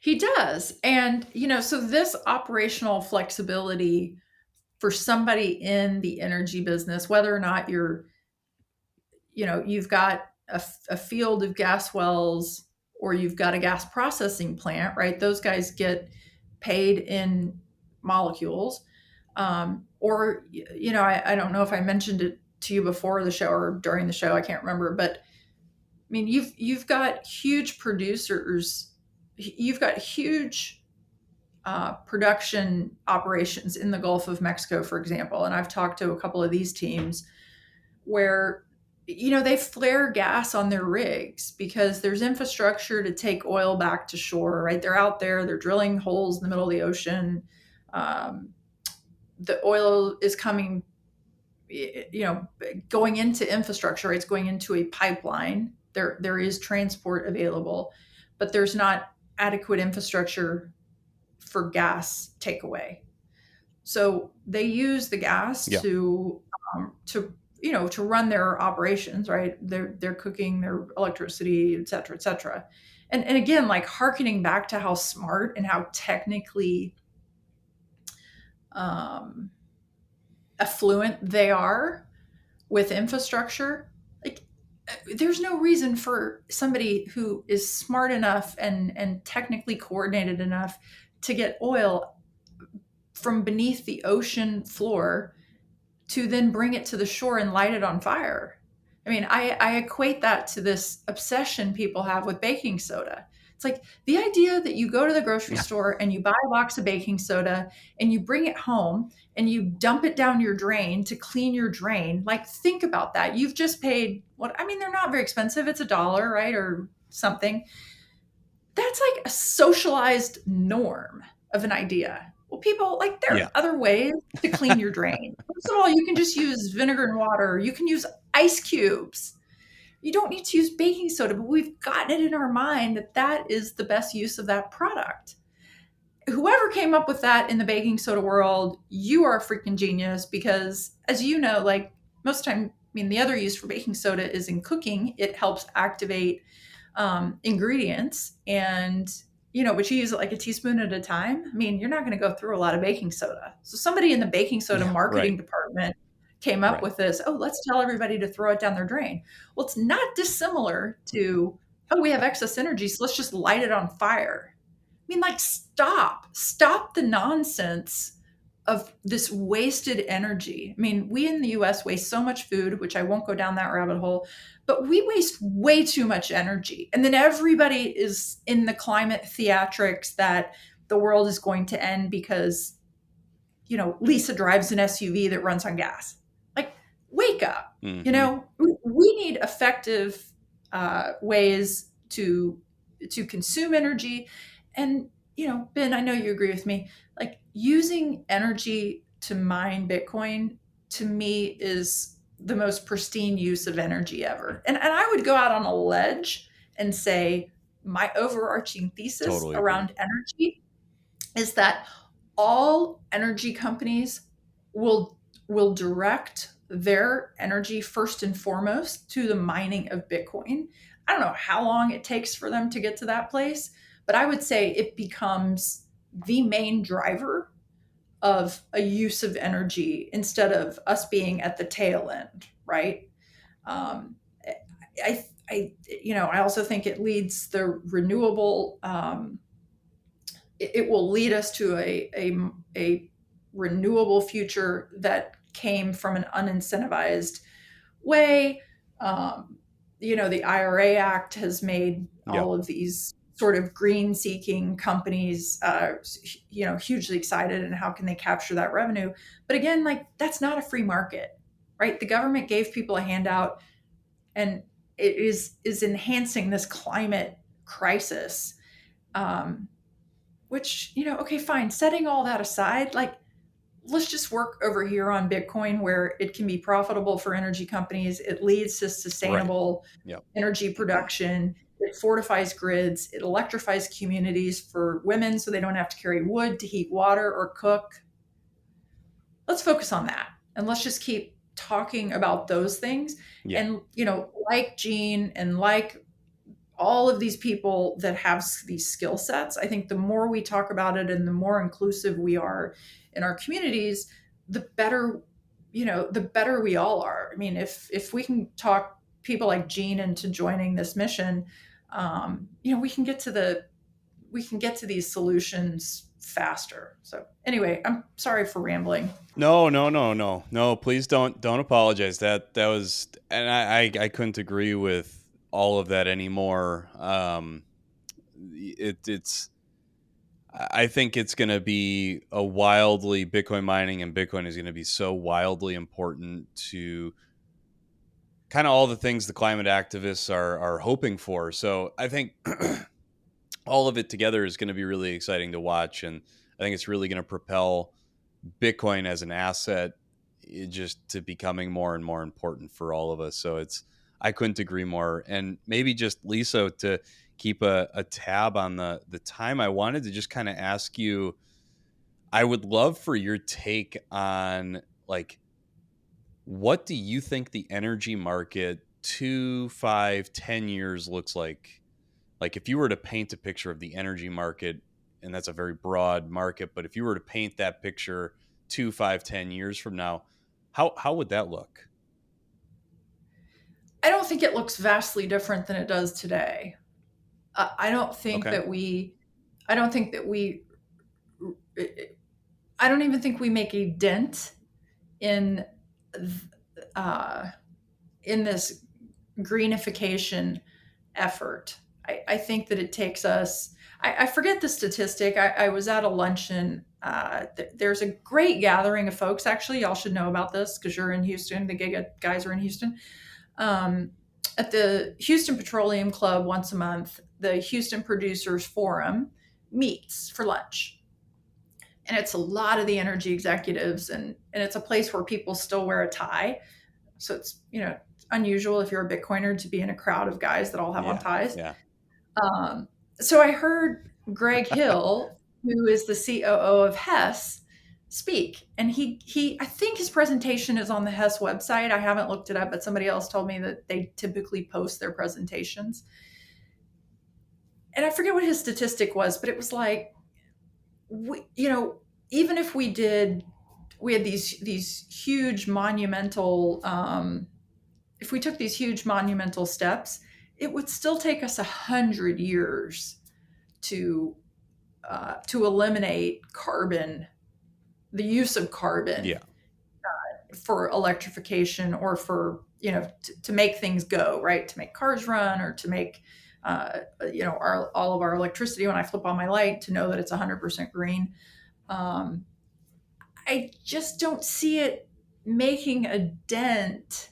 He does. And, so this operational flexibility for somebody in the energy business, whether or not you've got a field of gas wells or you've got a gas processing plant, right? Those guys get paid in molecules. Or, I don't know if I mentioned it to you before the show or during the show, I can't remember, but I mean, you've got huge producers, you've got huge production operations in the Gulf of Mexico, for example. And I've talked to a couple of these teams where, they flare gas on their rigs because there's infrastructure to take oil back to shore, right? They're out there, they're drilling holes in the middle of the ocean. The oil is coming, going into infrastructure, right? It's going into a pipeline. There is transport available, but there's not adequate infrastructure for gas takeaway. So they use the gas to run their operations, right? They're cooking, their electricity, et cetera, et cetera. And again, like hearkening back to how smart and how technically affluent they are with infrastructure. Like, there's no reason for somebody who is smart enough and technically coordinated enough to get oil from beneath the ocean floor to then bring it to the shore and light it on fire. I mean, I equate that to this obsession people have with baking soda. It's like the idea that you go to the grocery store and you buy a box of baking soda and you bring it home and you dump it down your drain to clean your drain. Like, think about that. You've just paid they're not very expensive. It's $1, right? Or something. That's like a socialized norm of an idea. Well, people, like, there are other ways to clean your drain. First of all, you can just use vinegar and water. You can use ice cubes. You don't need to use baking soda, but we've gotten it in our mind that that is the best use of that product. Whoever came up with that in the baking soda world, you are a freaking genius because, as you know, like most of the time, the other use for baking soda is in cooking. It helps activate ingredients, and but you use it like a teaspoon at a time. You're not going to go through a lot of baking soda. So somebody in the baking soda marketing department came up with this. Oh, let's tell everybody to throw it down their drain. Well, it's not dissimilar to, we have excess energy, so let's just light it on fire. mean, like, stop the nonsense of this wasted energy. I mean, we in the US waste so much food, which I won't go down that rabbit hole, but we waste way too much energy. And then everybody is in the climate theatrics that the world is going to end because, Lisa drives an SUV that runs on gas. Like, wake up. We need effective ways to consume energy. And, Ben, I know you agree with me. Like, using energy to mine Bitcoin, to me, is the most pristine use of energy ever. And I would go out on a ledge and say my overarching thesis Totally agree. around energy is that all energy companies will direct their energy first and foremost to the mining of Bitcoin. I don't know how long it takes for them to get to that place, but I would say it becomes the main driver of a use of energy instead of us being at the tail end, right? Um, I also think it leads the renewable. It will lead us to a renewable future that came from an unincentivized way. The IRA Act has made all of these sort of green seeking companies, hugely excited, and how can they capture that revenue? But again, like, that's not a free market, right? The government gave people a handout, and it is enhancing this climate crisis. Which, okay, fine. Setting all that aside, like, let's just work over here on Bitcoin where it can be profitable for energy companies. It leads to sustainable energy production. It fortifies grids. It electrifies communities for women so they don't have to carry wood to heat water or cook. Let's focus on that. And let's just keep talking about those things. Yeah. And, like Gene and like all of these people that have these skill sets, I think the more we talk about it and the more inclusive we are in our communities, the better we all are. I mean, if we can talk people like Gene into joining this mission, we can get to these solutions faster. So anyway, I'm sorry for rambling. No. Please don't apologize. That was, and I couldn't agree with all of that anymore. I think it's going to be Bitcoin mining and Bitcoin is going to be so wildly important to kind of all the things the climate activists are hoping for. So I think all of it together is going to be really exciting to watch. And I think it's really going to propel Bitcoin as an asset just to becoming more and more important for all of us. So I couldn't agree more. And maybe just Lisa, to keep a tab on the time, I wanted to just kind of ask you, I would love for your take on, like, what do you think the energy market 2, 5, 10 years looks like? Like, if you were to paint a picture of the energy market, and that's a very broad market, but if you were to paint that picture 2, 5, 10 years from now, how would that look? I don't think it looks vastly different than it does today. I don't even think we make a dent in this greenification effort. I think that it takes us, I forget the statistic. I was at a luncheon. There's a great gathering of folks. Actually, y'all should know about this because you're in Houston. The Giga guys are in Houston. At the Houston Petroleum Club once a month, the Houston Producers Forum meets for lunch. And it's a lot of the energy executives, and it's a place where people still wear a tie. So it's, unusual if you're a Bitcoiner to be in a crowd of guys that all have on ties. Yeah. So I heard Greg Hill, who is the COO of Hess, speak. And he I think his presentation is on the Hess website. I haven't looked it up, but somebody else told me that they typically post their presentations. And I forget what his statistic was, but it was like, even if we had these huge monumental, if we took these huge monumental steps, it would still take us 100 years to to eliminate carbon, the use of carbon Yeah. For electrification, or for, to make things go, right? To make cars run, or to make, all of our electricity, when I flip on my light, to know that it's 100% green. I just don't see it making a dent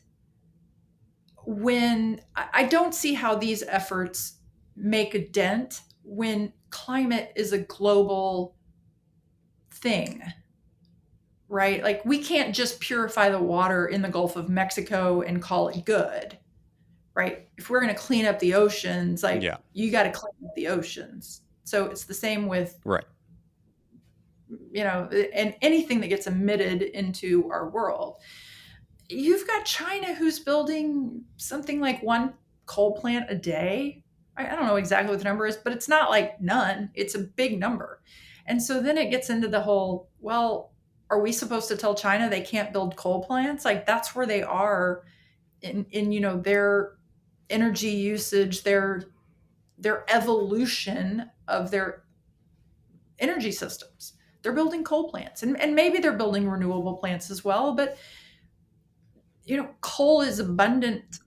when I don't see how these efforts make a dent when climate is a global thing, right? Like, we can't just purify the water in the Gulf of Mexico and call it good, right? If we're going to clean up the oceans, like, Yeah. you got to clean up the oceans. So it's the same with, Right. and anything that gets emitted into our world. You've got China, who's building something like one coal plant a day. I don't know exactly what the number is, but it's not like none. It's a big number. And so then it gets into the whole, well, are we supposed to tell China they can't build coal plants? Like, that's where they are in their energy usage, their evolution of their energy systems. They're building coal plants, and maybe they're building renewable plants as well, but coal is abundant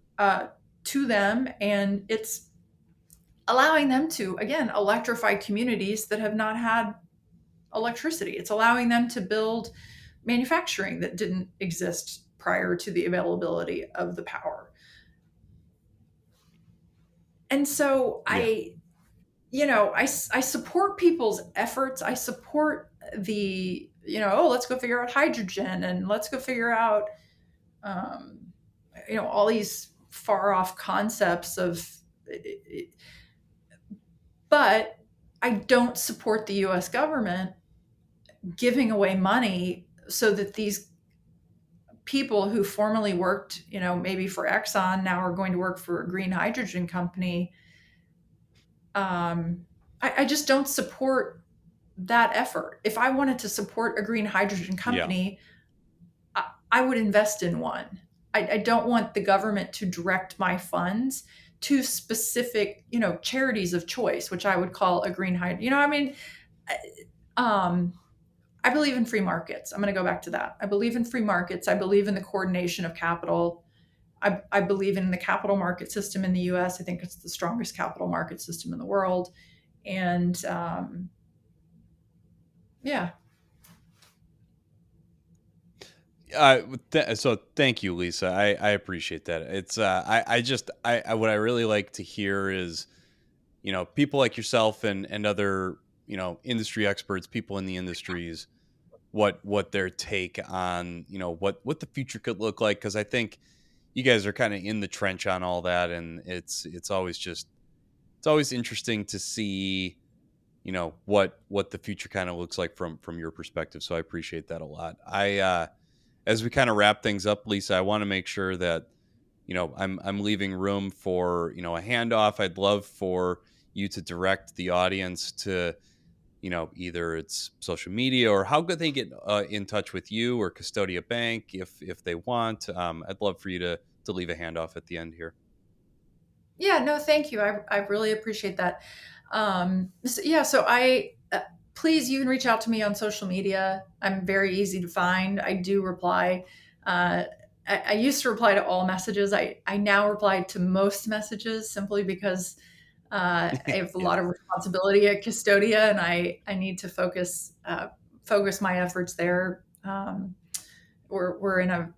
to them, and it's allowing them to, again, electrify communities that have not had electricity. It's allowing them to build manufacturing that didn't exist prior to the availability of the power. And so I support people's efforts. I support the, let's go figure out hydrogen, and let's go figure out, all these far off concepts of, but I don't support the US government giving away money so that these people who formerly worked, maybe for Exxon, now are going to work for a green hydrogen company. I just don't support that effort. If I wanted to support a green hydrogen company, I would invest in one. I don't want the government to direct my funds to specific, charities of choice, which I would call a green hydrogen. I believe in free markets. I'm going to go back to that. I believe in free markets. I believe in the coordination of capital. I believe in the capital market system in the US. I think it's the strongest capital market system in the world. And yeah. So thank you, Lisa. I appreciate that. It's I what I really like to hear is, people like yourself and other, industry experts, people in the industries, what their take on, what the future could look like. Cause I think you guys are kind of in the trench on all that. And it's always interesting to see, what the future kind of looks like from your perspective. So I appreciate that a lot. As we kind of wrap things up, Lisa, I want to make sure that, I'm leaving room for, a handoff. I'd love for you to direct the audience to, either it's social media, or how could they get in touch with you or Custodia Bank if they want. I'd love for you to leave a handoff at the end here. Yeah, no, thank you. I really appreciate that. So please, you can reach out to me on social media. I'm very easy to find. I do reply. I used to reply to all messages. I now reply to most messages, simply because I have a lot of responsibility at Custodia, and I need to focus my efforts there. We're in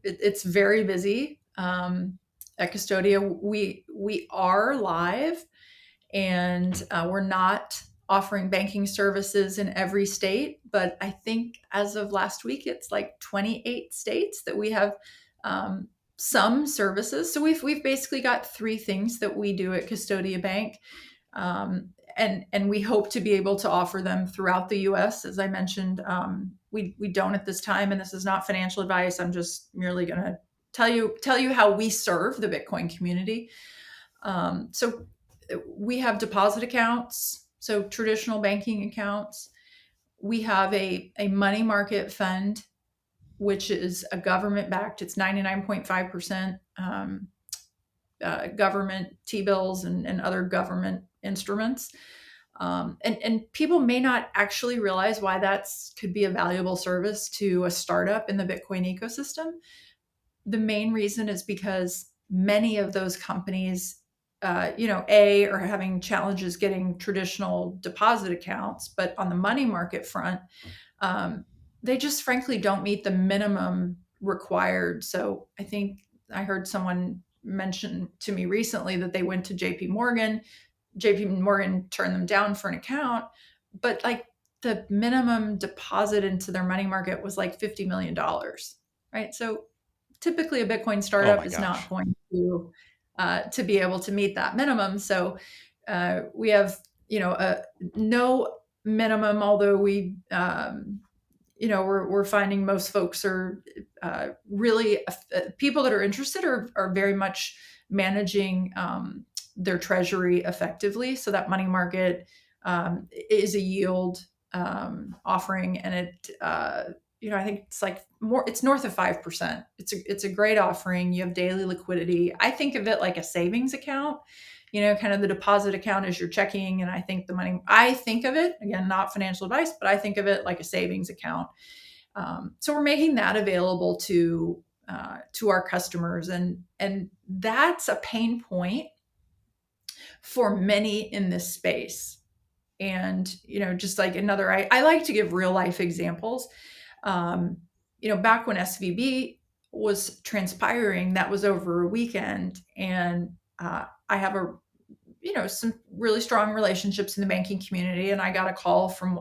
it's very busy at Custodia. We are live, and we're not offering banking services in every state, but I think as of last week, it's like 28 states that we have some services. So we've basically got three things that we do at Custodia Bank, and we hope to be able to offer them throughout the U.S. As I mentioned, we don't at this time, and this is not financial advice. I'm just merely going to tell you how we serve the Bitcoin community. So we have deposit accounts, so traditional banking accounts. We have a money market fund, which is a government backed. It's 99.5% government T-bills and other government instruments. And people may not actually realize why could be a valuable service to a startup in the Bitcoin ecosystem. The main reason is because many of those companies, are having challenges getting traditional deposit accounts, but on the money market front, they just frankly don't meet the minimum required. So I think I heard someone mention to me recently that they went to JP Morgan. JP Morgan turned them down for an account, but like the minimum deposit into their money market was like $50 million, right? So typically a Bitcoin Oh startup my is gosh. not going to be able to meet that minimum. So we have, no minimum, although we're finding most folks are really people that are interested are very much managing their treasury effectively. So that money market is a yield offering, and it I think it's like it's north of 5%. It's a great offering. You have daily liquidity. I think of it like a savings account, kind of the deposit account is your checking. And I think I think of it, again, not financial advice, but I think of it like a savings account. So we're making that available to our customers. And that's a pain point for many in this space. And, just like I like to give real life examples. Back when SVB was transpiring, that was over a weekend. And I have some really strong relationships in the banking community. And I got a call from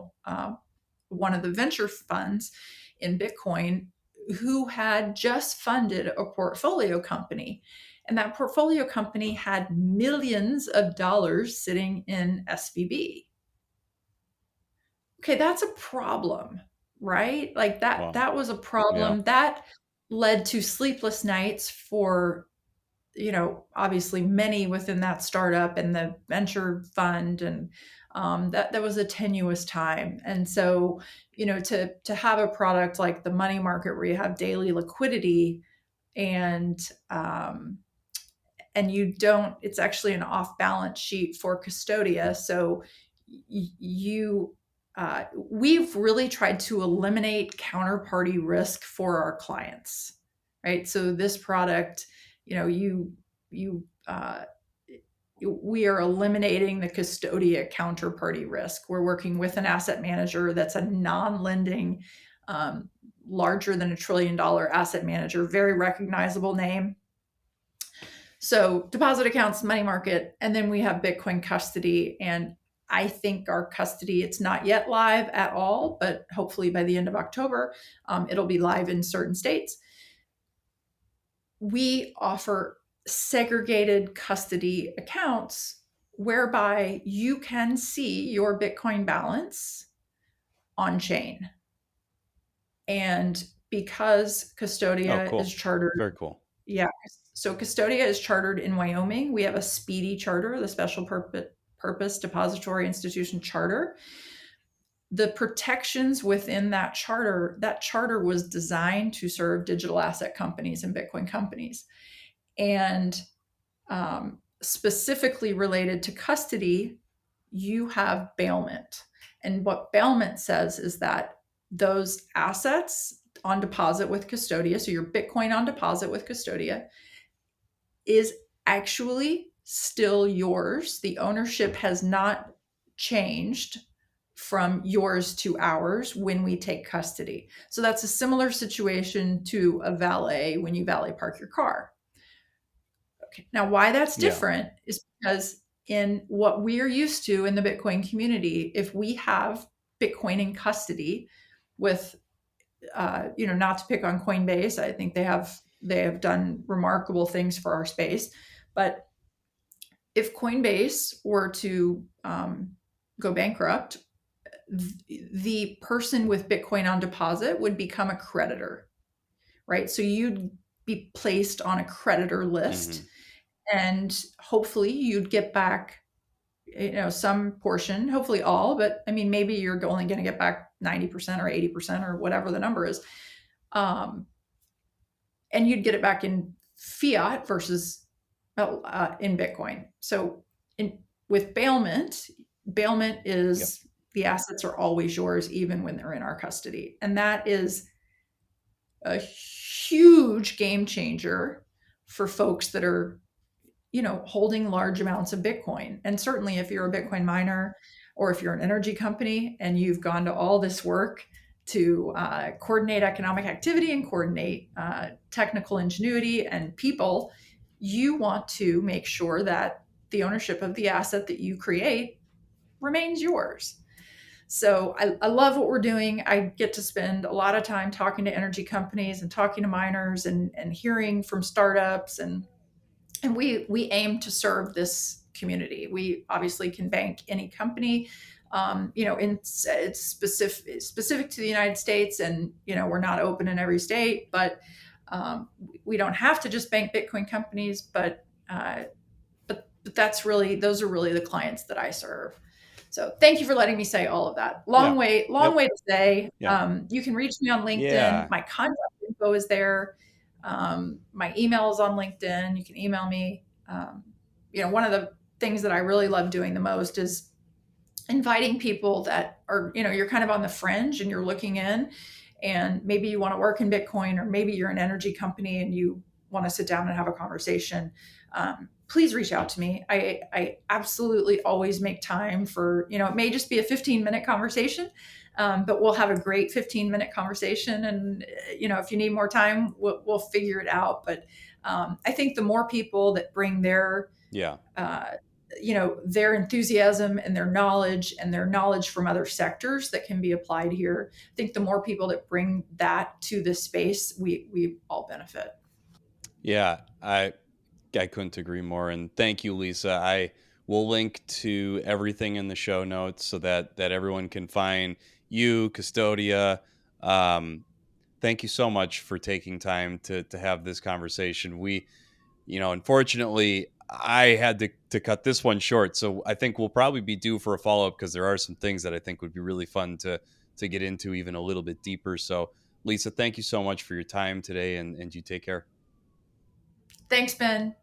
one of the venture funds in Bitcoin who had just funded a portfolio company. And that portfolio company had millions of dollars sitting in SVB. Okay, that's a problem, right? Like that was a problem. Yeah. That led to sleepless nights for, obviously many within that startup and the venture fund. And that was a tenuous time. And so, to have a product like the money market where you have daily liquidity and it's actually an off balance sheet for Custodia. So we've really tried to eliminate counterparty risk for our clients, right? So this product, we are eliminating the Custodia counterparty risk. We're working with an asset manager that's a non-lending, larger than $1 trillion asset manager, very recognizable name. So deposit accounts, money market, and then we have Bitcoin custody. And I think our custody, it's not yet live at all, but hopefully by the end of October, it'll be live in certain states. We offer segregated custody accounts whereby you can see your Bitcoin balance on chain. And because Custodia cool. is chartered. Very cool. Yeah. So Custodia is chartered in Wyoming. We have a speedy charter, the Special Purpose Depository Institution Charter. The protections within that charter was designed to serve digital asset companies and Bitcoin companies. And specifically related to custody, you have bailment. And what bailment says is that those assets on deposit with Custodia, so your Bitcoin on deposit with Custodia, is actually still yours. The ownership has not changed from yours to ours when we take custody. So that's a similar situation to a valet when you valet park your car. Okay. Now, why that's different is because in what we're used to in the Bitcoin community, if we have Bitcoin in custody with, not to pick on Coinbase, I think they have done remarkable things for our space. But if Coinbase were to go bankrupt, the person with Bitcoin on deposit would become a creditor, right? So you'd be placed on a creditor list, and hopefully you'd get back, some portion, hopefully all, but I mean, maybe you're only going to get back 90% or 80% or whatever the number is. And you'd get it back in fiat versus in Bitcoin. So with bailment, bailment is the assets are always yours, even when they're in our custody. And that is a huge game changer for folks that are, holding large amounts of Bitcoin. And certainly if you're a Bitcoin miner or if you're an energy company and you've gone to all this work to coordinate economic activity and coordinate technical ingenuity and people, you want to make sure that the ownership of the asset that you create remains yours. So I love what we're doing. I get to spend a lot of time talking to energy companies and talking to miners and hearing from startups, and we aim to serve this community. We obviously can bank any company, it's specific to the United States, and we're not open in every state, but we don't have to just bank Bitcoin companies, but those are really the clients that I serve. So thank you for letting me say all of that. Long way to say. You can reach me on LinkedIn. Yeah. My contact info is there. My email is on LinkedIn. You can email me. One of the things that I really love doing the most is inviting people that are, you're kind of on the fringe and you're looking in, and maybe you want to work in Bitcoin, or maybe you're an energy company and you want to sit down and have a conversation. Please reach out to me. I absolutely always make time for, it may just be a 15-minute conversation, but we'll have a great 15-minute conversation. And, if you need more time, we'll figure it out. But I think the more people that bring their enthusiasm and their knowledge from other sectors that can be applied here, I think the more people that bring that to this space, we all benefit. Yeah, I couldn't agree more. And thank you, Lisa. I will link to everything in the show notes so that everyone can find you, Custodia. Thank you so much for taking time to have this conversation. We, unfortunately, I had to cut this one short. So I think we'll probably be due for a follow-up, because there are some things that I think would be really fun to get into even a little bit deeper. So Lisa, thank you so much for your time today, and you take care. Thanks, Ben.